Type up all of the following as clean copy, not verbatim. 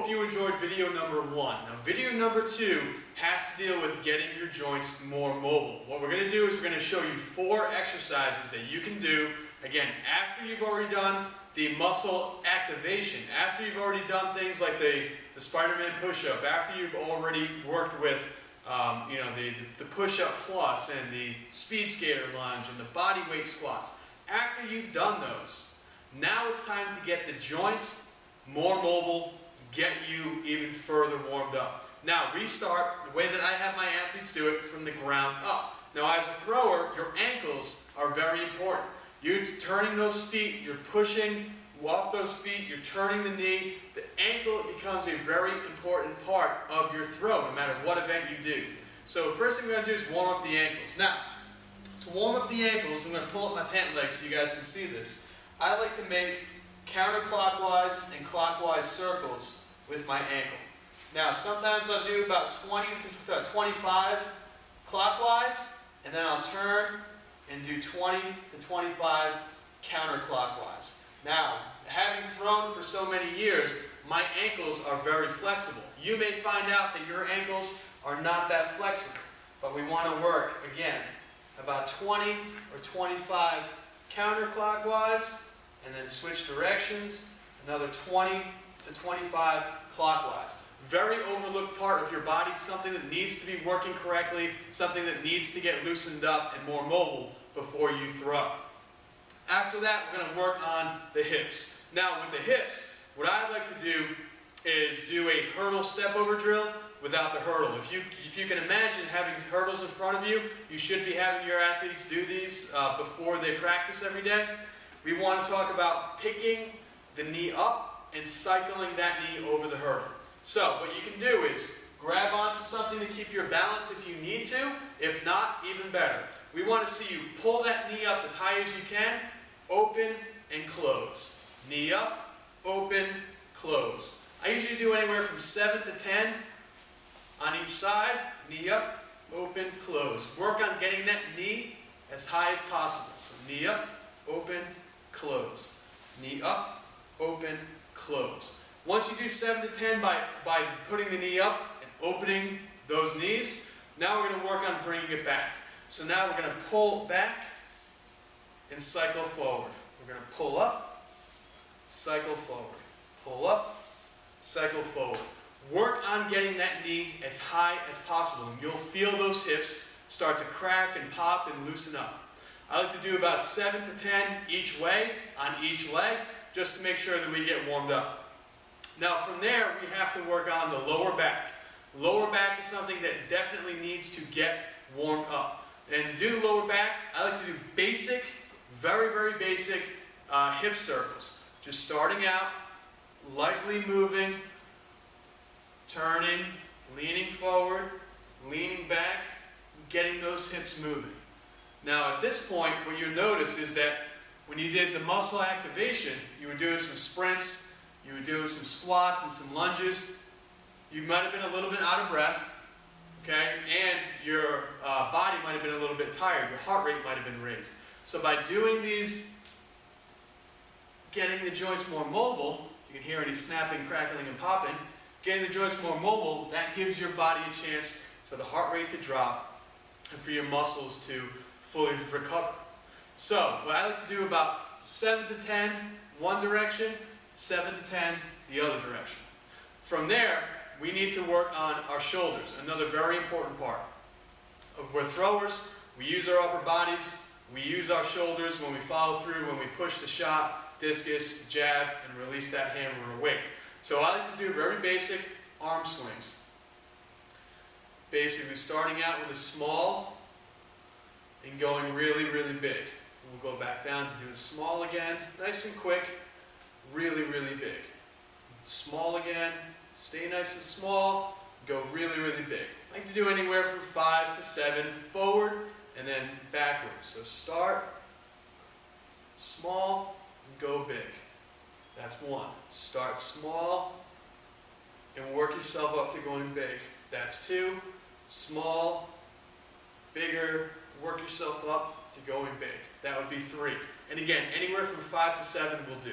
hope you enjoyed video number 1. Now video number 2 has to deal with getting your joints more mobile. What we're going to do is we're going to show you 4 exercises that you can do, again, after you've already done the muscle activation, after you've already done things like the Spider-Man push-up, after you've already worked with the push-up plus and the speed skater lunge and the body weight squats. After you've done those, now it's time to get the joints more mobile, get you even further warmed up. Now restart the way that I have my athletes do it, from the ground up. Now as a thrower, your ankles are very important. You're turning those feet, you're pushing off those feet, you're turning the knee. The ankle becomes a very important part of your throw, no matter what event you do. So first thing we're going to do is warm up the ankles. Now, to warm up the ankles, I'm going to pull up my pant legs so you guys can see this. I like to make counterclockwise and clockwise circles with my ankle. Now, sometimes I'll do about 20 to 25 clockwise, and then I'll turn and do 20 to 25 counterclockwise. Now, having thrown for so many years, my ankles are very flexible. You may find out that your ankles are not that flexible, but we want to work, again, about 20 or 25 counterclockwise, and then switch directions, another 20 to 25 clockwise. Very overlooked part of your body, something that needs to be working correctly, something that needs to get loosened up and more mobile before you throw. After that, we're going to work on the hips. Now with the hips, what I like to do is do a hurdle step over drill without the hurdle. If you can imagine having hurdles in front of you, you should be having your athletes do these before they practice every day. We want to talk about picking the knee up and cycling that knee over the hurdle. So what you can do is grab onto something to keep your balance if you need to. If not, even better. We want to see you pull that knee up as high as you can, open and close. Knee up, open, close. I usually do anywhere from 7 to 10 on each side. Knee up, open, close. Work on getting that knee as high as possible. So knee up, open, close. Knee up, open, close. Once you do 7 to 10 by putting the knee up and opening those knees, now we're going to work on bringing it back. So now we're going to pull back and cycle forward. We're going to pull up, cycle forward. Pull up, cycle forward. Work on getting that knee as high as possible, and you'll feel those hips start to crack and pop and loosen up. I like to do about 7 to 10 each way on each leg, just to make sure that we get warmed up. Now from there, we have to work on the lower back. Lower back is something that definitely needs to get warmed up. And to do the lower back, I like to do basic, very, very basic hip circles. Just starting out, lightly moving, turning, leaning forward, leaning back, getting those hips moving. Now at this point, what you'll notice is that when you did the muscle activation, you were doing some sprints, you were doing some squats and some lunges. You might have been a little bit out of breath, okay? And your body might have been a little bit tired. Your heart rate might have been raised. So by doing these, getting the joints more mobile, you can hear any snapping, crackling, and popping, getting the joints more mobile, that gives your body a chance for the heart rate to drop and for your muscles to fully recover. So what I like to do about 7 to 10 one direction, 7 to 10 the other direction. From there, we need to work on our shoulders, another very important part. We're throwers, we use our upper bodies, we use our shoulders when we follow through, when we push the shot, discus, jab, and release that hammer or weight. So I like to do very basic arm swings. Basically starting out with a small and going really, really big. We'll go back down to do the small again, nice and quick, really, really big. Small again, stay nice and small, go really, really big. I like to do anywhere from 5 to 7 forward and then backwards. So start small and go big. That's 1. Start small and work yourself up to going big. That's 2. Small, bigger, work yourself up to going big. That would be 3. And again, anywhere from 5 to 7 will do.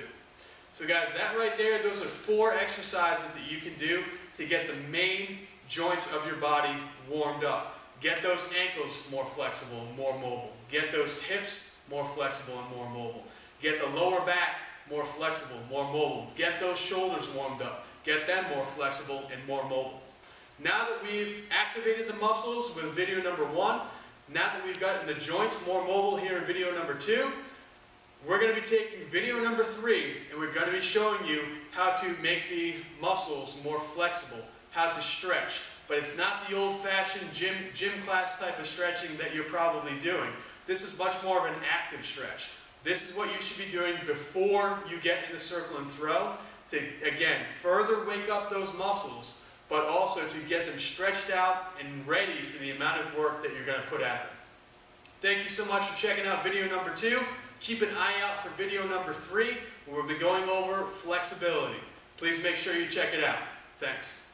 So guys, that right there, those are 4 exercises that you can do to get the main joints of your body warmed up. Get those ankles more flexible and more mobile. Get those hips more flexible and more mobile. Get the lower back more flexible, more mobile. Get those shoulders warmed up. Get them more flexible and more mobile. Now that we've activated the muscles with video number 1, now that we've gotten the joints more mobile here in video number 2, we're going to be taking video number 3 and we're going to be showing you how to make the muscles more flexible, how to stretch. But it's not the old-fashioned gym class type of stretching that you're probably doing. This is much more of an active stretch. This is what you should be doing before you get in the circle and throw to, again, further wake up those muscles, but also to get them stretched out and ready for the amount of work that you're going to put at them. Thank you so much for checking out video number 2. Keep an eye out for video number 3, where we'll be going over flexibility. Please make sure you check it out. Thanks.